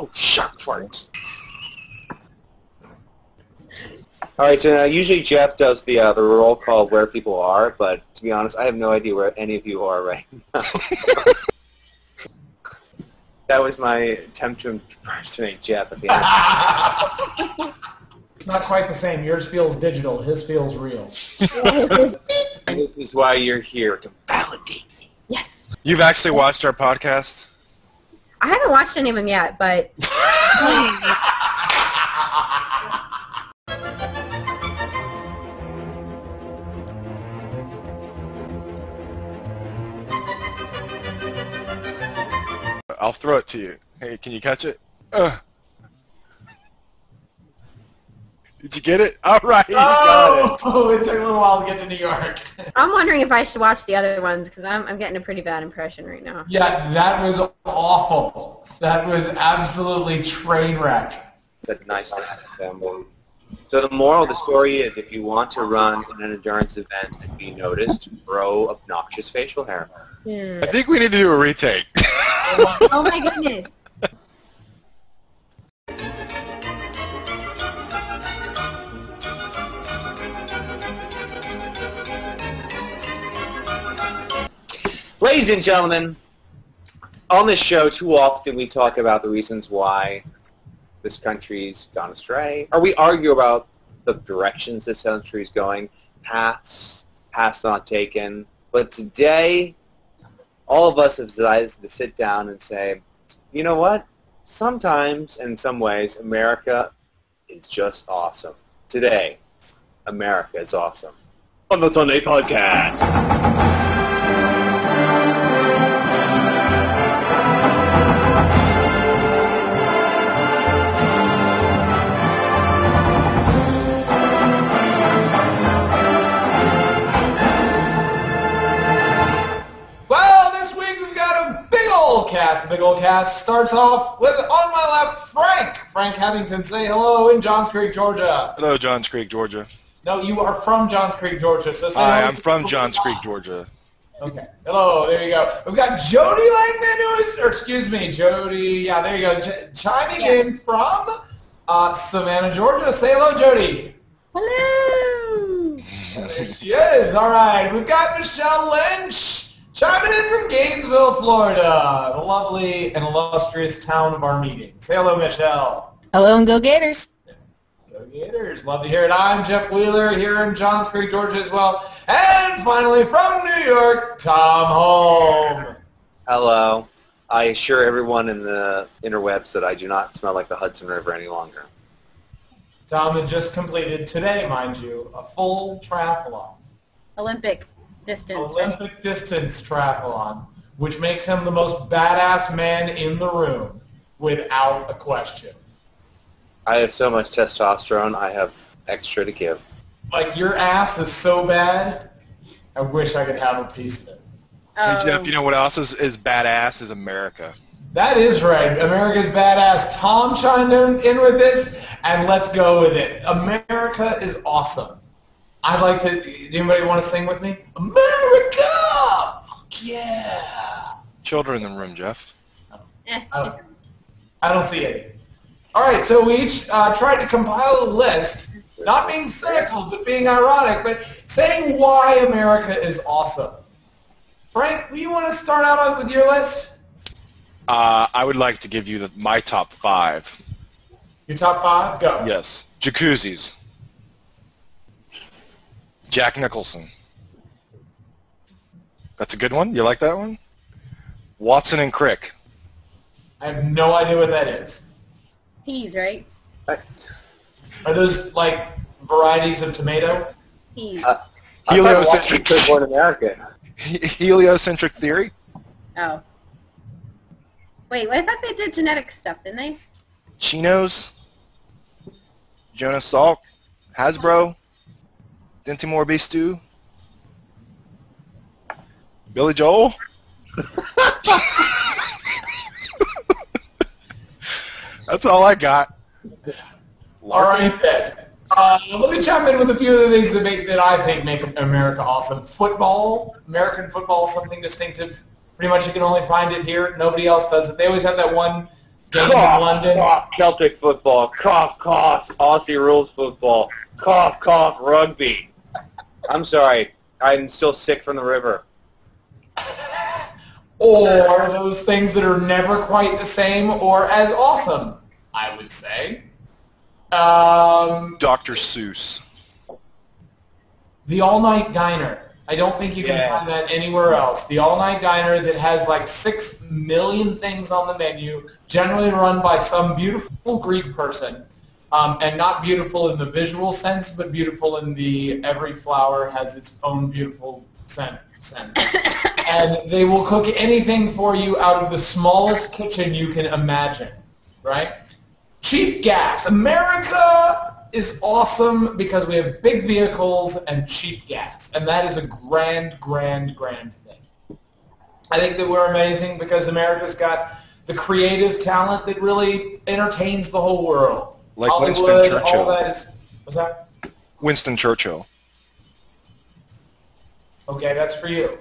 Oh, shark farts. All right, so now usually Jeff does the roll call of where people are, but to be honest, I have no idea where any of you are right now. That was my attempt to impersonate Jeff at the end. It's not quite the same. Yours feels digital. His feels real. And this is why you're here, to validate me. Yes. You've actually watched our podcast? I haven't watched any of them yet, but... I'll throw it to you. Hey, can you catch it? Did you get it? All right, you got it. Oh, it took a little while to get to New York. I'm wondering if I should watch the other ones, because I'm getting a pretty bad impression right now. Yeah, that was awful. That was absolutely train wreck. It's a nice family. So the moral of the story is, if you want to run an endurance event and be noticed, grow obnoxious facial hair. I think we need to do a retake. Oh my goodness. Ladies and gentlemen, on this show, too often we talk about the reasons why this country's gone astray, or we argue about the directions this country's going, paths not taken. But today, all of us have decided to sit down and say, you know what? Sometimes, in some ways, America is just awesome. Today, America is awesome. On the Sunday Podcast. The big old cast starts off with, on my left, Frank Haddington. Say hello in Johns Creek, Georgia. Hello, Johns Creek, Georgia. No, you are from Johns Creek, Georgia. So say Hi, hello. I'm from Johns Creek, Georgia. Okay. Hello, there you go. We've got Jody Langman, Jody, yeah, there you go, chiming in from Savannah, Georgia. Say hello, Jody. Hello. There she is. All right. We've got Michelle Lynch chiming in from Gainesville, Florida, the lovely and illustrious town of our meeting. Say hello, Michelle. Hello and go Gators. Go Gators. Love to hear it. I'm Jeff Wheeler here in Johns Creek, Georgia as well. And finally from New York, Tom Holm. Hello. I assure everyone in the interwebs that I do not smell like the Hudson River any longer. Tom had just completed today, mind you, a full triathlon. Olympic distance. Olympic distance triathlon, which makes him the most badass man in the room, without a question. I have so much testosterone, I have extra to give. Like, your ass is so bad, I wish I could have a piece of it. And Jeff, you know what else is badass is America. That is right. America's badass. Tom chimed in with this, and let's go with it. America is awesome. I'd like to... Anybody want to sing with me? America! Fuck yeah! Children in the room, Jeff. I don't see any. All right, so we each tried to compile a list, not being cynical, but being ironic, but saying why America is awesome. Frank, do you want to start out with your list? I would like to give you my top 5. Your top 5? Go. Yes. Jacuzzis. Jack Nicholson. That's a good one? You like that one? Watson and Crick. I have no idea what that is. Peas, right? Are those, like, varieties of tomato? Peas. Heliocentric. Born America. Heliocentric theory? Oh. Wait, I thought they did genetic stuff, didn't they? Chinos. Jonas Salk. Hasbro. Dinty Beef Stew. Billy Joel. That's all I got. All right, then. Let me chime in with a few of the things that I think make America awesome. Football, American football is something distinctive. Pretty much you can only find it here. Nobody else does it. They always have that one game in Cough, London. cough, Celtic football. Cough, cough, Aussie rules football. Cough, cough, rugby. I'm sorry. I'm still sick from the river. Or those things that are never quite the same or as awesome, I would say. Dr. Seuss. The all-night diner. I don't think you can find that anywhere else. The all-night diner that has like 6 million things on the menu, generally run by some beautiful Greek person. And not beautiful in the visual sense, but beautiful in the every flower has its own beautiful sense. And they will cook anything for you out of the smallest kitchen you can imagine, right? Cheap gas. America is awesome because we have big vehicles and cheap gas. And that is a grand, grand, grand thing. I think that we're amazing because America's got the creative talent that really entertains the whole world. Like Hollywood, Winston Churchill. all that is... What's that? Winston Churchill. Okay, that's for you.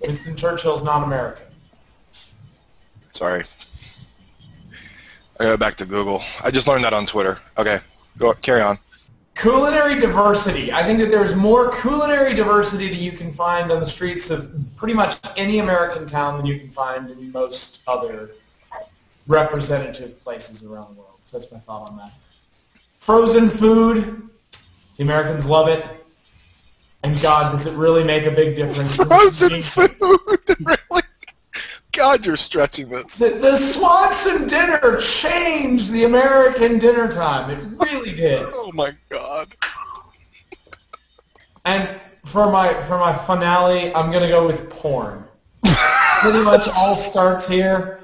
Winston Churchill's not American. Sorry. I gotta go back to Google. I just learned that on Twitter. Okay, go carry on. Culinary diversity. I think that there's more culinary diversity that you can find on the streets of pretty much any American town than you can find in most other representative places around the world. So that's my thought on that. Frozen food. The Americans love it. And God, does it really make a big difference? Frozen food? Really? God, you're stretching this. The Swanson dinner changed the American dinner time. It really did. Oh my God. And for my finale, I'm gonna go with porn. Pretty much all starts here,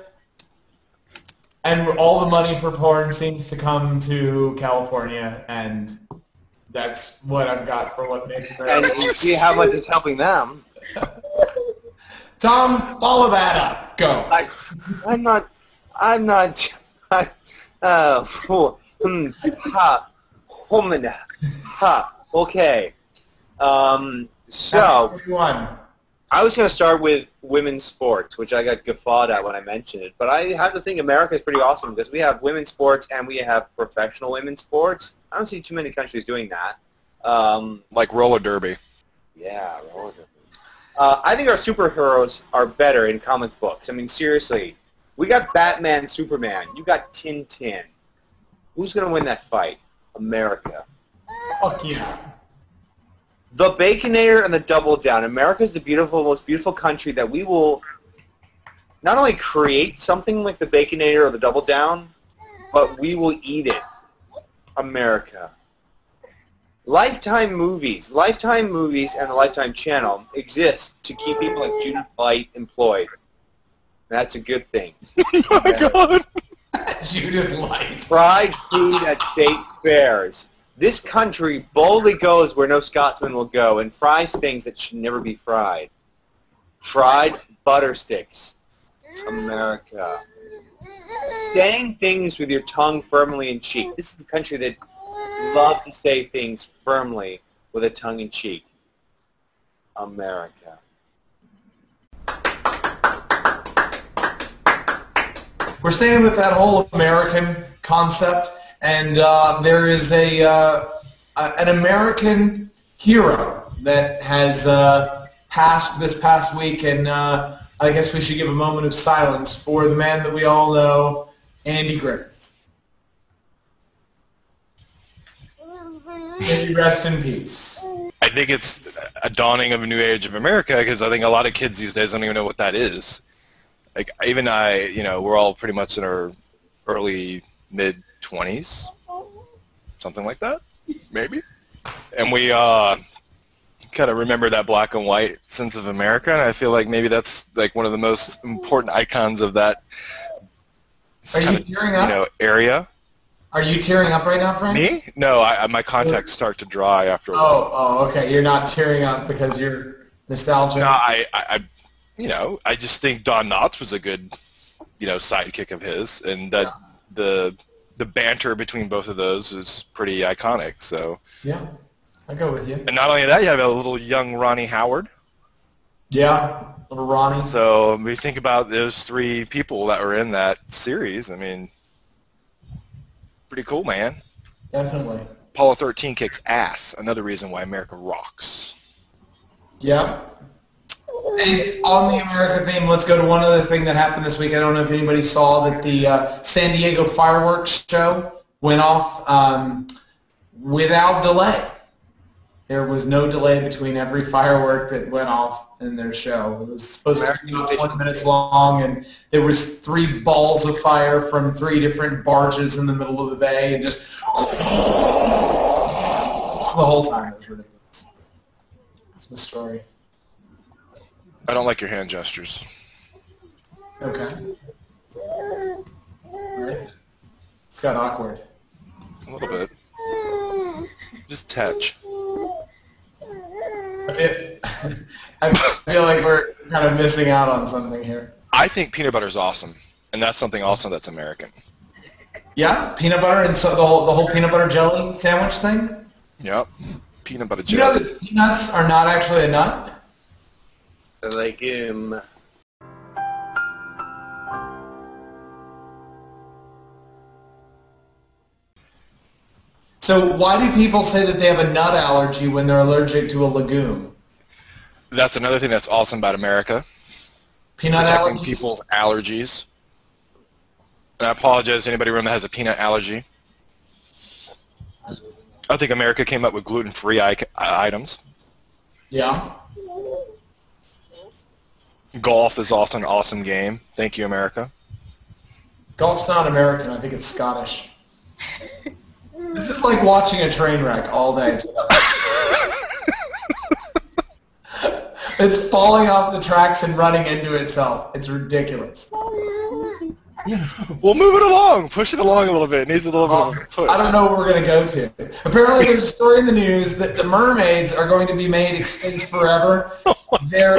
and all the money for porn seems to come to California, and that's what I've got for what makes America. And you see how much it's helping them. Tom, follow that up. Go. I'm not, okay. So, I was going to start with women's sports, which I got guffawed at when I mentioned it, but I have to think America is pretty awesome because we have women's sports and we have professional women's sports. I don't see too many countries doing that. Like roller derby. Yeah, roller derby. I think our superheroes are better in comic books. I mean, seriously. We got Batman, Superman. You got Tintin. Who's going to win that fight? America. Fuck yeah. The Baconator and the Double Down. America's the beautiful, most beautiful country that we will not only create something like the Baconator or the Double Down, but we will eat it. America. Lifetime movies and the Lifetime channel exist to keep people like Judith Light employed. That's a good thing. Oh my God. Judith Light. Fried food at state fairs. This country boldly goes where no Scotsman will go and fries things that should never be fried. Fried butter sticks. America. Saying things with your tongue firmly in cheek. This is the country that loves to say things firmly with a tongue in cheek. America. We're staying with that whole American concept, and there is an American hero that has passed this past week, and I guess we should give a moment of silence for the man that we all know, Andy Griffith. May he rest in peace. I think it's a dawning of a new age of America because I think a lot of kids these days don't even know what that is. Like, even we're all pretty much in our early, mid-20s, something like that, maybe. And we kind of remember that black and white sense of America, and I feel like maybe that's like one of the most important icons of that area. Are you tearing up right now, Frank? Me? No, my contacts start to dry after a while. Oh, okay. You're not tearing up because you're nostalgic? No, I just think Don Knotts was a good, sidekick of his, and that the banter between both of those is pretty iconic. So yeah, I go with you. And not only that, you have a little young Ronnie Howard. Yeah, little Ronnie. So when we think about those three people that were in that series, I mean, Pretty cool, man. Definitely. Apollo 13 kicks ass. Another reason why America rocks. Yeah. And on the America theme, let's go to one other thing that happened this week. I don't know if anybody saw that the San Diego fireworks show went off without delay. There was no delay between every firework that went off in their show. It was supposed to be about 20 minutes long, and there was 3 balls of fire from 3 different barges in the middle of the bay, and just the whole time. It was ridiculous. That's the story. I don't like your hand gestures. Okay. Right. It's got awkward. A little bit. Just touch. I feel like we're kind of missing out on something here. I think peanut butter is awesome, and that's something also that's American. Yeah, peanut butter, and so the whole peanut butter jelly sandwich thing. Yep, peanut butter jelly. You know that peanuts are not actually a nut? A legume. So why do people say that they have a nut allergy when they're allergic to a legume? That's another thing that's awesome about America. Peanut Protecting allergies? people's allergies. And I apologize to anybody in the room that has a peanut allergy. I think America came up with gluten-free items. Yeah. Golf is also an awesome game. Thank you, America. Golf's not American. I think it's Scottish. This is like watching a train wreck all day. It's falling off the tracks and running into itself. It's ridiculous. We'll move it along. Push it along a little bit. It needs a little bit of a push. I don't know where we're going to go to. Apparently there's a story in the news that the mermaids are going to be made extinct forever. There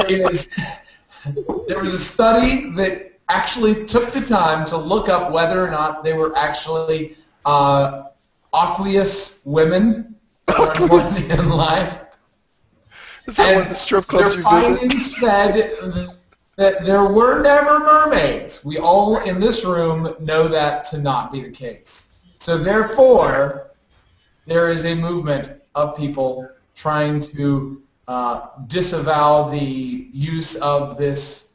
was a study that actually took the time to look up whether or not they were actually aqueous women towards the end of life. Is that one of the strip clubs you visit? Their findings said that there were never mermaids. We all in this room know that to not be the case. So therefore, there is a movement of people trying to disavow the use of this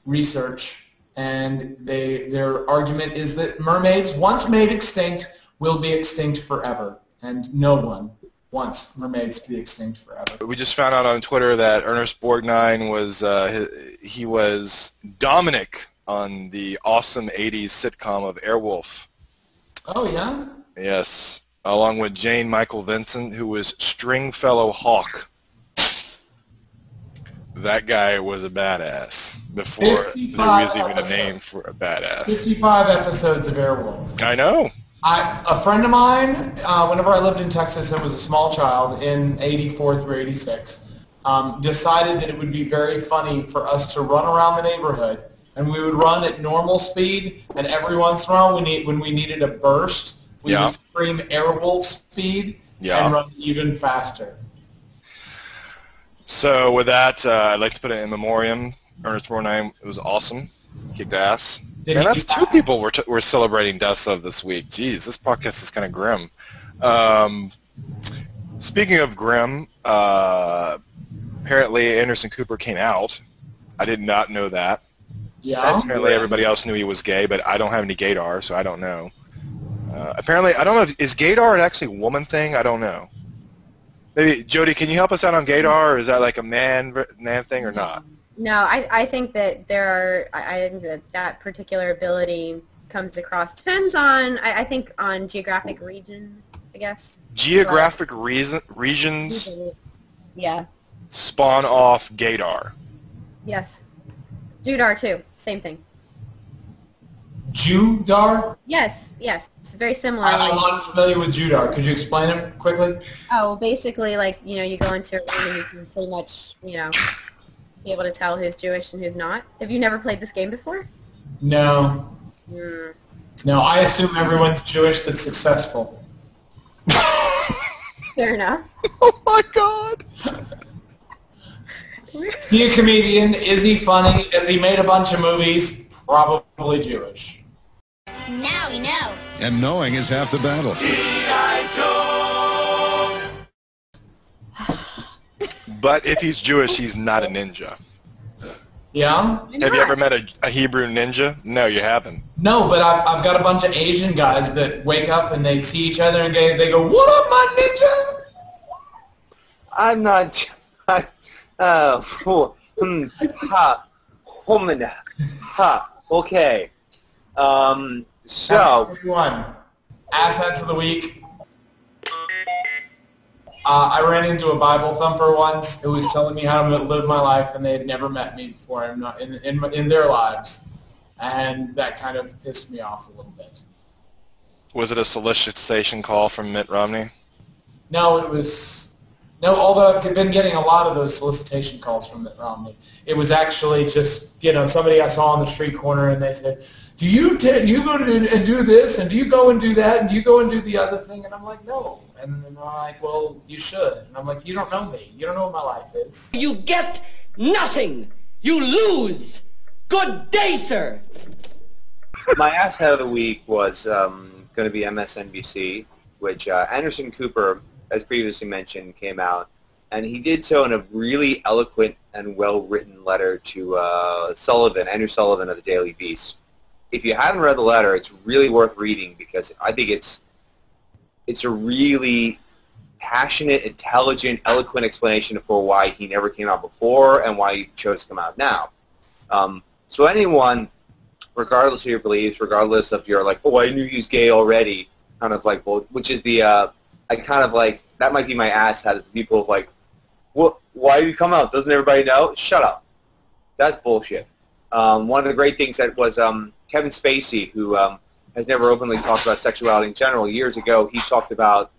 research, and their argument is that mermaids, once made extinct, will be extinct forever, and no one wants mermaids to be extinct forever. We just found out on Twitter that Ernest Borgnine was he was Dominic on the awesome '80s sitcom of Airwolf. Oh yeah. Yes, along with Jane Michael Vincent, who was Stringfellow Hawk. That guy was a badass before there was even a name for a badass. 55 episodes of Airwolf. I know. A friend of mine, whenever I lived in Texas and was a small child in '84 through '86, decided that it would be very funny for us to run around the neighborhood, and we would run at normal speed, and every once in a while when we needed a burst, we would scream Airwolf speed and run even faster. So with that, I'd like to put it in memoriam. Ernest Borgnine, it was awesome. Kicked ass. And that's 2 people we're celebrating deaths of this week. Jeez, this podcast is kind of grim. Speaking of grim, apparently Anderson Cooper came out. I did not know that. Yeah. Apparently everybody else knew he was gay, but I don't have any gaydar, so I don't know. Apparently, I don't know, is gaydar an actually woman thing? I don't know. Maybe, Jody, can you help us out on gaydar, or is that like a man thing or not? No, I think that I think that particular ability comes across. Depends on, I think, on geographic region, I guess. Geographic regions? Yeah. Spawn off gaydar. Yes. Judar, too. Same thing. Judar? Yes. It's very similar. I'm unfamiliar with Judar. Could you explain it quickly? Oh, basically, like, you go into a room and you can pretty much, be able to tell who's Jewish and who's not. Have you never played this game before? No. No, I assume everyone's Jewish that's successful. Fair enough. Oh my God. Is he a comedian? Is he funny? Has he made a bunch of movies? Probably Jewish. Now we know. And knowing is half the battle. But if he's Jewish, he's not a ninja. Yeah? Have you ever met a Hebrew ninja? No, you haven't. No, but I've got a bunch of Asian guys that wake up and they see each other and they go, "What up, my ninja?" I'm not. Ha, homina, ha. Okay. So. Everyone, Asshats of the Week. I ran into a Bible thumper once who was telling me how to live my life, and they had never met me before in their lives, and that kind of pissed me off a little bit. Was it a solicitation call from Mitt Romney? No, it was although I've been getting a lot of those solicitation calls from Mitt Romney. It was actually just somebody I saw on the street corner, and they said, Do you go and do this, and do you go and do that, and do you go and do the other thing? And I'm like, no. And they're like, well, you should. And I'm like, you don't know me. You don't know what my life is. You get nothing. You lose. Good day, sir. My asshat of the week was going to be MSNBC, which Anderson Cooper, as previously mentioned, came out. And he did so in a really eloquent and well-written letter to Andrew Sullivan of the Daily Beast. If you haven't read the letter, it's really worth reading because I think it's a really passionate, intelligent, eloquent explanation for why he never came out before and why he chose to come out now. So anyone, regardless of your beliefs, regardless of your like, oh, I knew he was gay already, kind of like, well, which is the, I kind of like, that might be my asshat, is the people of like, what, why did you come out? Doesn't everybody know? Shut up. That's bullshit. One of the great things that was Kevin Spacey, who has never openly talked about sexuality in general. Years ago, he talked about,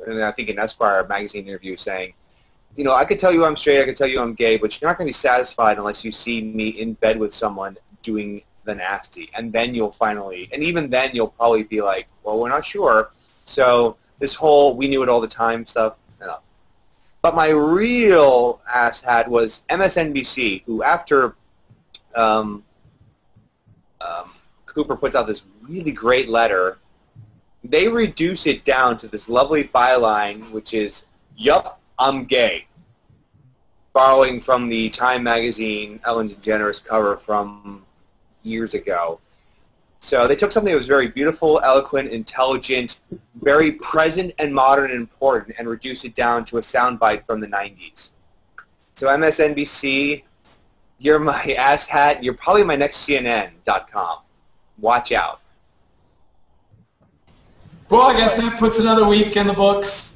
and I think in Esquire magazine interview, saying, I could tell you I'm straight, I could tell you I'm gay, but you're not going to be satisfied unless you see me in bed with someone doing the nasty. And then you'll finally, and even then you'll probably be like, well, we're not sure. So this whole we knew it all the time stuff, enough. But my real asshat was MSNBC, who after Cooper puts out this really great letter, they reduce it down to this lovely byline, which is, yup, I'm gay, borrowing from the Time magazine Ellen DeGeneres cover from years ago. So they took something that was very beautiful, eloquent, intelligent, very present and modern and important, and reduced it down to a soundbite from the 90s. So MSNBC, you're my asshat. You're probably my next CNN.com. Watch out. Well, I guess that puts another week in the books.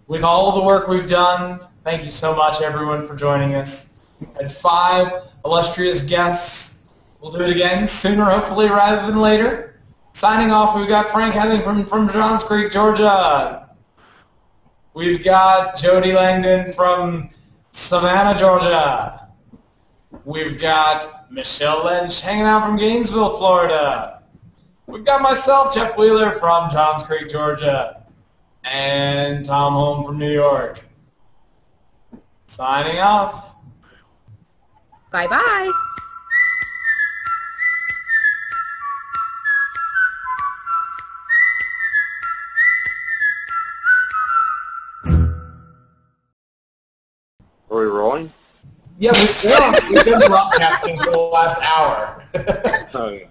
With all of the work we've done, thank you so much, everyone, for joining us. Had 5 illustrious guests. We'll do it again sooner, hopefully, rather than later. Signing off, we've got Frank Hething from Johns Creek, Georgia. We've got Jody Langdon from Savannah, Georgia. We've got Michelle Lynch hanging out from Gainesville, Florida. We've got myself, Jeff Wheeler, from Johns Creek, Georgia. And Tom Holm from New York. Signing off. Bye-bye. Are we rolling? Yeah, we've been broadcasting for the last hour. Oh, yeah.